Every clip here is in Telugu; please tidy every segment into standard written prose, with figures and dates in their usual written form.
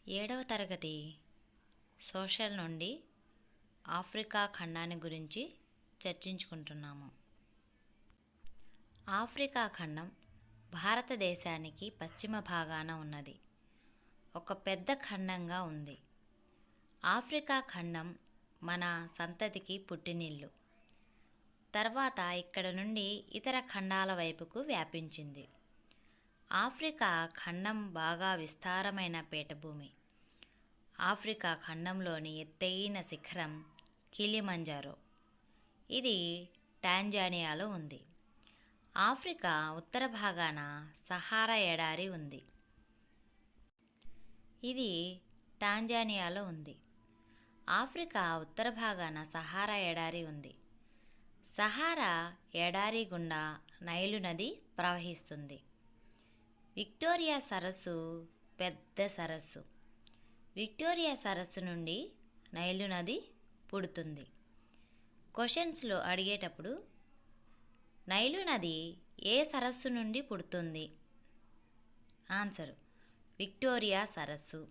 ఏడవ తరగతి సోషల్ నుండి ఆఫ్రికా ఖండాన్ని గురించి చర్చించుకుంటున్నాము. ఆఫ్రికా ఖండం భారతదేశానికి పశ్చిమ భాగాన ఉన్నది. ఒక పెద్ద ఖండంగా ఉంది. ఆఫ్రికా ఖండం మన సంతతికి పుట్టినిల్లు. తర్వాత ఇక్కడ నుండి ఇతర ఖండాల వైపుకు వ్యాపించింది. ఆఫ్రికా ఖండం బాగా విస్తారమైన పీఠభూమి. ఆఫ్రికా ఖండంలోని ఎత్తైన శిఖరం కిలిమంజారో. ఇది టాంజానియాలో ఉంది. ఆఫ్రికా ఉత్తర భాగాన సహారా ఎడారి ఉంది. ఇది టాంజానియాలో ఉంది. ఆఫ్రికా ఉత్తర భాగాన సహారా ఎడారి ఉంది. సహారా ఎడారి గుండా నైలు నది ప్రవహిస్తుంది. విక్టోరియా సరస్సు పెద్ద సరస్సు. విక్టోరియా సరస్సు నుండి నైలు నది పుడుతుంది. క్వశ్చన్స్లో అడిగేటప్పుడు నైలు నది ఏ సరస్సు నుండి పుడుతుంది? ఆన్సర్ విక్టోరియా సరస్సు.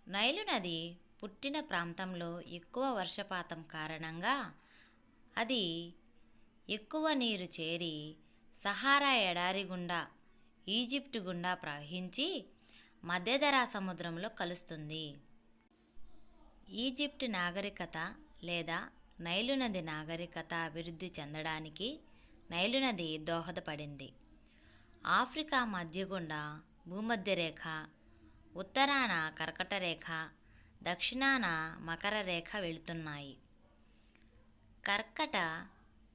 నైలు నది పుట్టిన ప్రాంతంలో ఎక్కువ వర్షపాతం కారణంగా అది ఎక్కువ నీరు చేరి సహారా ఎడారి గుండా ఈజిప్టు గుండా ప్రవహించి మధ్యధరా సముద్రంలో కలుస్తుంది. ఈజిప్ట్ నాగరికత లేదా నైలు నది నాగరికత అభివృద్ధి చెందడానికి నైలు నది దోహదపడింది. ఆఫ్రికా మధ్య గుండా భూమధ్యరేఖ, ఉత్తరాన కర్కట రేఖ, దక్షిణాన మకర రేఖ వెళుతున్నాయి. కర్కట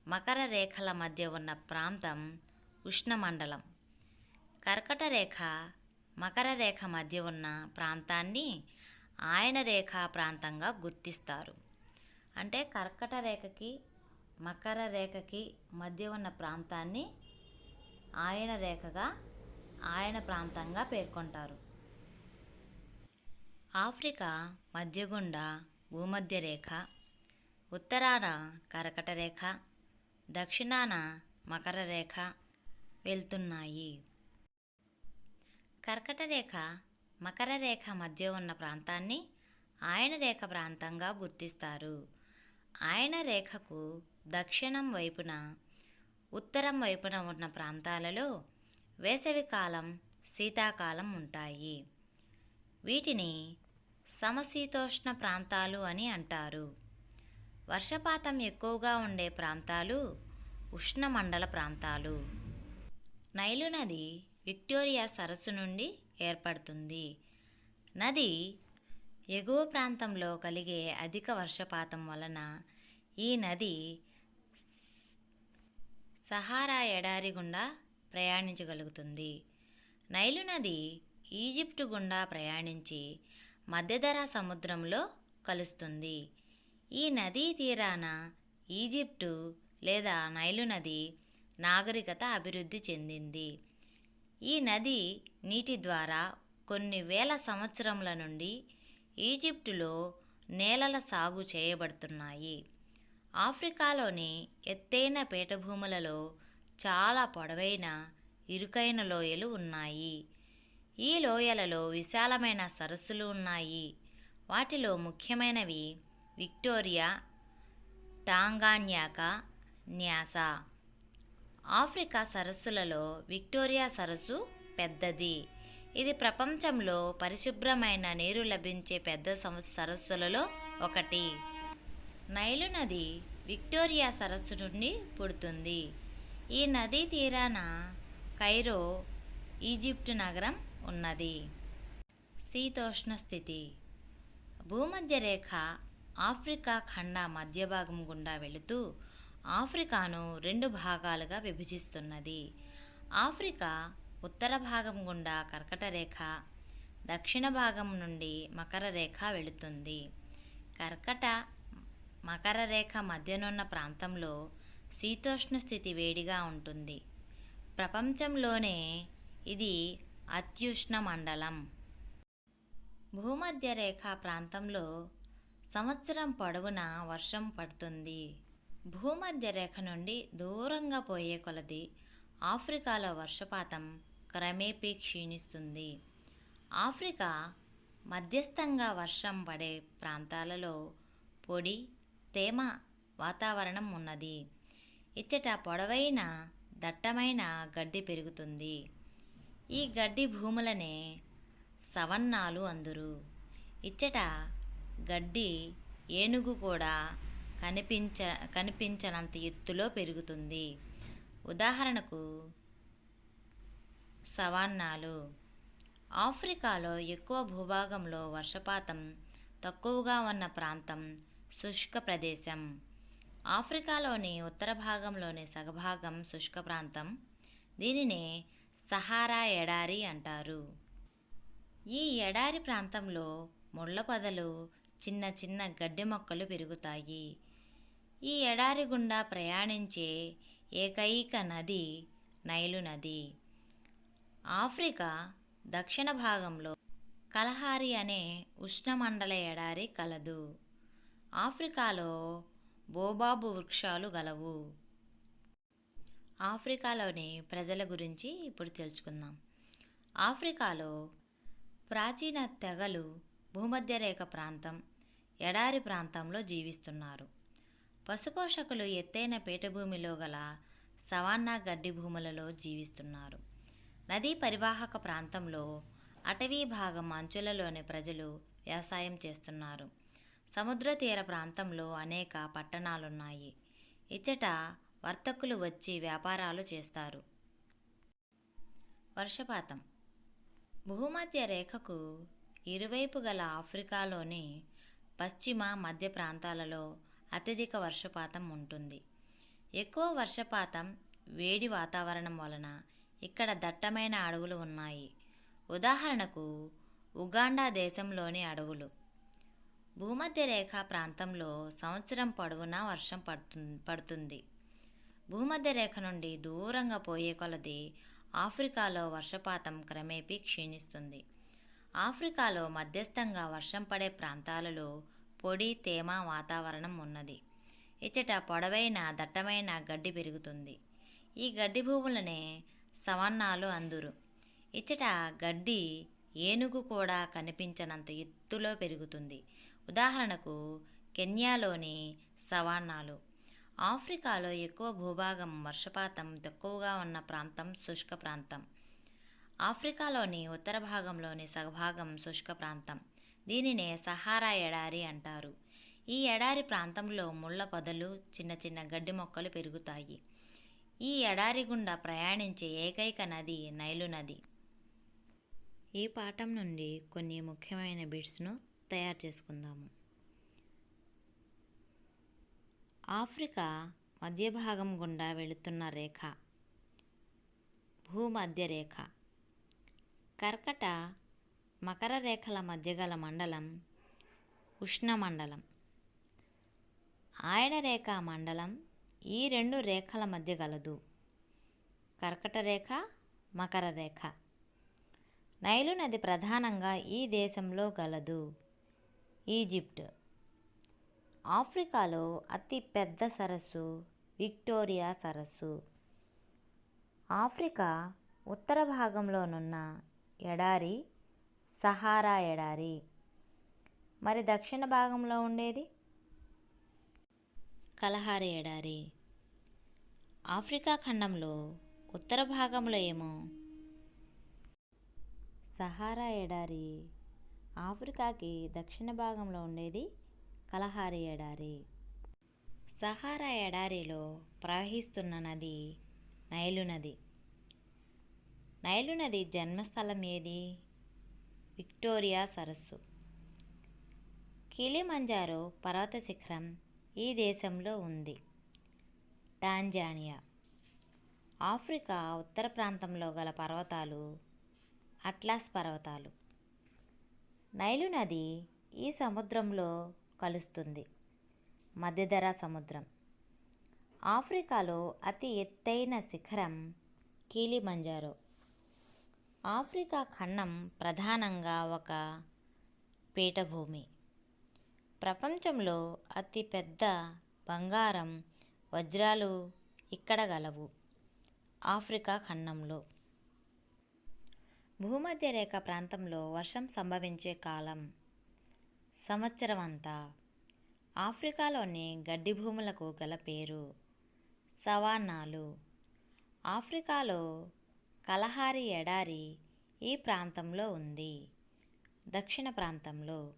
మకర రేఖల మధ్య ఉన్న ప్రాంతం ఉష్ణమండలం. కర్కట రేఖ మకర రేఖ మధ్య ఉన్న ప్రాంతాన్ని ఆయన రేఖా ప్రాంతంగా గుర్తిస్తారు. అంటే కర్కట రేఖకి మకర రేఖకి మధ్య ఉన్న ప్రాంతాన్ని ఆయన రేఖగా ఆయన ప్రాంతంగా పేర్కొంటారు. ఆఫ్రికా మధ్య గుండా భూమధ్య రేఖ, ఉత్తరాన కర్కట రేఖ, దక్షిణాన మకర రేఖ వెళ్తున్నాయి. కర్కట రేఖ మకర రేఖ మధ్య ఉన్న ప్రాంతాన్ని ఆయన రేఖ ప్రాంతంగా గుర్తిస్తారు. ఆయన రేఖకు దక్షిణం వైపున, ఉత్తరం వైపున ఉన్న ప్రాంతాలలో వేసవికాలం, శీతాకాలం ఉంటాయి. వీటిని సమశీతోష్ణ ప్రాంతాలు అని అంటారు. వర్షపాతం ఎక్కువగా ఉండే ప్రాంతాలు ఉష్ణమండల ప్రాంతాలు. నైలు నది విక్టోరియా సరస్సు నుండి ఏర్పడుతుంది. నది ఎగువ ప్రాంతంలో కలిగే అధిక వర్షపాతం వలన ఈ నది సహారా ఎడారి గుండా ప్రయాణించగలుగుతుంది. నైలు నది ఈజిప్టు గుండా ప్రయాణించి మధ్యధరా సముద్రంలో కలుస్తుంది. ఈ నదీ తీరాన ఈజిప్టు లేదా నైలు నది నాగరికత అభివృద్ధి చెందింది. ఈ నది నీటి ద్వారా కొన్ని వేల సంవత్సరముల నుండి ఈజిప్టులో నేలల సాగు చేయబడుతున్నాయి. ఆఫ్రికాలోని ఎత్తైన పీఠభూములలో చాలా పొడవైన, ఇరుకైన లోయలు ఉన్నాయి. ఈ లోయలలో విశాలమైన సరస్సులు ఉన్నాయి. వాటిలో ముఖ్యమైనవి విక్టోరియా, టాంగాన్యాకా, న్యాసా. ఆఫ్రికా సరస్సులలో విక్టోరియా సరస్సు పెద్దది. ఇది ప్రపంచంలో పరిశుభ్రమైన నీరు లభించే పెద్ద సరస్సులలో ఒకటి. నైలు నది విక్టోరియా సరస్సు నుండి పుడుతుంది. ఈ నదీ తీరాన కైరో, ఈజిప్టు నగరం ఉన్నది. శీతోష్ణ స్థితి. భూమధ్య రేఖ ఆఫ్రికా ఖండ మధ్య భాగం గుండా వెళుతూ ఆఫ్రికాను రెండు భాగాలుగా విభజిస్తున్నది. ఆఫ్రికా ఉత్తర భాగం గుండా కర్కట రేఖ, దక్షిణ భాగం నుండి మకర రేఖ వెళుతుంది. కర్కట మకర రేఖ మధ్యనున్న ప్రాంతంలో శీతోష్ణ స్థితి వేడిగా ఉంటుంది. ప్రపంచంలోనే ఇది అత్యుష్ణ మండలం. భూమధ్య రేఖ ప్రాంతంలో సంవత్సరం పొడవునా వర్షం పడుతుంది. భూమధ్య రేఖ నుండి దూరంగా పోయే కొలది ఆఫ్రికాలో వర్షపాతం క్రమేపీ క్షీణిస్తుంది. ఆఫ్రికా మధ్యస్థంగా వర్షం పడే ప్రాంతాలలో పొడి, తేమ వాతావరణం ఉన్నది. ఇచ్చట పొడవైన దట్టమైన గడ్డి పెరుగుతుంది. ఈ గడ్డి భూములనే సవన్నాలు అందురు. ఇచ్చట గడ్డి ఏనుగు కూడా కనిపించనంత ఎత్తులో పెరుగుతుంది. ఉదాహరణకు సవన్నాలు. ఆఫ్రికాలో ఎక్కువ భూభాగంలో వర్షపాతం తక్కువగా ఉన్న ప్రాంతం శుష్క ప్రదేశం. ఆఫ్రికాలోని ఉత్తర భాగంలోని సగభాగం శుష్క ప్రాంతం. దీనినే సహారా ఎడారి అంటారు. ఈ ఎడారి ప్రాంతంలో ముళ్ళ పొదలు, చిన్న చిన్న గడ్డి మొక్కలు పెరుగుతాయి. ఈ ఎడారి గుండా ప్రయాణించే ఏకైక నది నైలు నది. ఆఫ్రికా దక్షిణ భాగంలో కలహారి అనే ఉష్ణమండల ఎడారి కలదు. ఆఫ్రికాలో బోబాబు వృక్షాలు గలవు. ఆఫ్రికాలోని ప్రజల గురించి ఇప్పుడు తెలుసుకుందాం. ఆఫ్రికాలో ప్రాచీన తెగలు భూమధ్యరేఖ ప్రాంతం, ఎడారి ప్రాంతంలో జీవిస్తున్నారు. పశుపోషకులు ఎత్తైన పీఠభూమిలో గల సవాన్నా గడ్డి భూములలో జీవిస్తున్నారు. నదీ పరివాహక ప్రాంతంలో అటవీ భాగం అంచులలోని ప్రజలు వ్యవసాయం చేస్తున్నారు. సముద్ర తీర ప్రాంతంలో అనేక పట్టణాలున్నాయి. ఇచ్చట వర్తకులు వచ్చి వ్యాపారాలు చేస్తారు. వర్షపాతం. భూమధ్య రేఖకు ఇరువైపు గల ఆఫ్రికాలోని పశ్చిమ మధ్య ప్రాంతాలలో అత్యధిక వర్షపాతం ఉంటుంది. ఎక్కువ వర్షపాతం, వేడి వాతావరణం వలన ఇక్కడ దట్టమైన అడవులు ఉన్నాయి. ఉదాహరణకు ఉగాండా దేశంలోని అడవులు. భూమధ్య రేఖ ప్రాంతంలో సంవత్సరం పొడవునా వర్షం పడుతుంది. భూమధ్య రేఖ నుండి దూరంగా పోయే కొలది ఆఫ్రికాలో వర్షపాతం క్రమేపీ క్షీణిస్తుంది. ఆఫ్రికాలో మధ్యస్థంగా వర్షం పడే ప్రాంతాలలో పొడి, తేమ వాతావరణం ఉన్నది. ఇచ్చట పొడవైన దట్టమైన గడ్డి పెరుగుతుంది. ఈ గడ్డి భూములనే సవన్నాలు అందురు. ఇచ్చట గడ్డి ఏనుగు కూడా కనిపించనంత ఎత్తులో పెరుగుతుంది. ఉదాహరణకు కెన్యాలోని సవాన్నాలు. ఆఫ్రికాలో ఎక్కువ భూభాగం వర్షపాతం తక్కువగా ఉన్న ప్రాంతం శుష్క ప్రాంతం. ఆఫ్రికాలోని ఉత్తర భాగంలోని సగభాగం శుష్క ప్రాంతం. దీనినే సహారా ఎడారి అంటారు. ఈ ఎడారి ప్రాంతంలో ముళ్ళ పొదలు, చిన్న చిన్న గడ్డి మొక్కలు పెరుగుతాయి. ఈ ఎడారి గుండా ప్రయాణించే ఏకైక నది నైలు నది. ఈ పాఠం నుండి కొన్ని ముఖ్యమైన బిట్స్ను తయారు చేసుకుందాము. ఆఫ్రికా మధ్య భాగం గుండా వెళుతున్న రేఖ భూమధ్య రేఖ. కర్కట, మకర రేఖల మధ్య గల మండలం ఉష్ణమండలం. ఆయనరేఖ మండలం ఈ రెండు రేఖల మధ్య గలదు. కర్కట రేఖ, మకర రేఖ. నైలు నది ప్రధానంగా ఈ దేశంలో గలదు, ఈజిప్ట్. ఆఫ్రికాలో అతి పెద్ద సరస్సు విక్టోరియా సరస్సు. ఆఫ్రికా ఉత్తర భాగంలోనున్న ఎడారి సహారా ఎడారి. మరి దక్షిణ భాగంలో ఉండేది కలహారి ఎడారి. ఆఫ్రికా ఖండంలో ఉత్తర భాగంలో ఏమో సహారా ఎడారి, ఆఫ్రికాకి దక్షిణ భాగంలో ఉండేది కలహారి ఎడారి. సహారా ఎడారిలో ప్రవహిస్తున్న నది నైలు నది. నైలు నది జన్మస్థలం ఏది? విక్టోరియా సరస్సు. కిలిమంజారో పర్వత శిఖరం ఈ దేశంలో ఉంది, టాంజానియా. ఆఫ్రికా ఉత్తర ప్రాంతంలో గల పర్వతాలు అట్లాస్ పర్వతాలు. నైలు నది ఈ సముద్రంలో కలుస్తుంది, మధ్యధరా సముద్రం. ఆఫ్రికాలో అతి ఎత్తైన శిఖరం కిలిమంజారో. ఆఫ్రికా ఖండం ప్రధానంగా ఒక పీఠభూమి. ప్రపంచంలో అతి పెద్ద బంగారం, వజ్రాలు ఇక్కడ గలవు, ఆఫ్రికా ఖండంలో. భూమధ్య రేఖ ప్రాంతంలో వర్షం సంభవించే కాలం సంవత్సరం అంతా. ఆఫ్రికాలోని గడ్డి భూములకు గల పేరు సవాన్నాలు. ఆఫ్రికాలో కలహారి ఎడారి ఈ ప్రాంతంలో ఉంది. దక్షిణ ప్రాంతంలో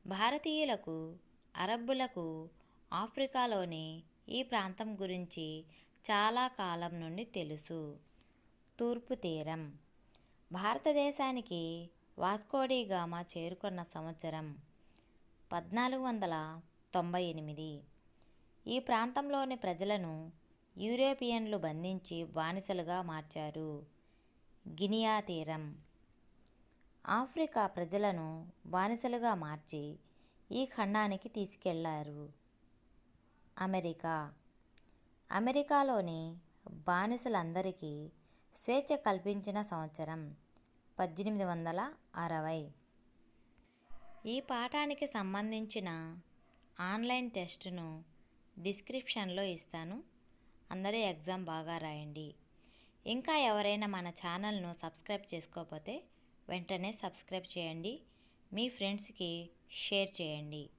భారతీయులకు, అరబ్బులకు ఆఫ్రికాలోని ఈ ప్రాంతం గురించి చాలా కాలం నుండి తెలుసు. తూర్పు తీరం. భారతదేశానికి వాస్కోడిగామా చేరుకున్న సంవత్సరం 1498. ఈ ప్రాంతంలోని ప్రజలను యూరోపియన్లు బంధించి బానిసలుగా మార్చారు. గినియా తీరం. ఆఫ్రికా ప్రజలను బానిసలుగా మార్చి ఈ ఖండానికి తీసుకెళ్లారు. అమెరికా. అమెరికాలోని బానిసలందరికీ స్వేచ్ఛ కల్పించిన సంవత్సరం 1860. ఈ పాఠానికి సంబంధించిన ఆన్లైన్ టెస్టును డిస్క్రిప్షన్లో ఇస్తాను. అందరూ ఎగ్జామ్ బాగా రాయండి. ఇంకా ఎవరైనా మన ఛానల్ను సబ్స్క్రైబ్ చేసుకోకపోతే వెంటనే సబ్స్క్రైబ్ చేయండి. మీ ఫ్రెండ్స్కి షేర్ చేయండి.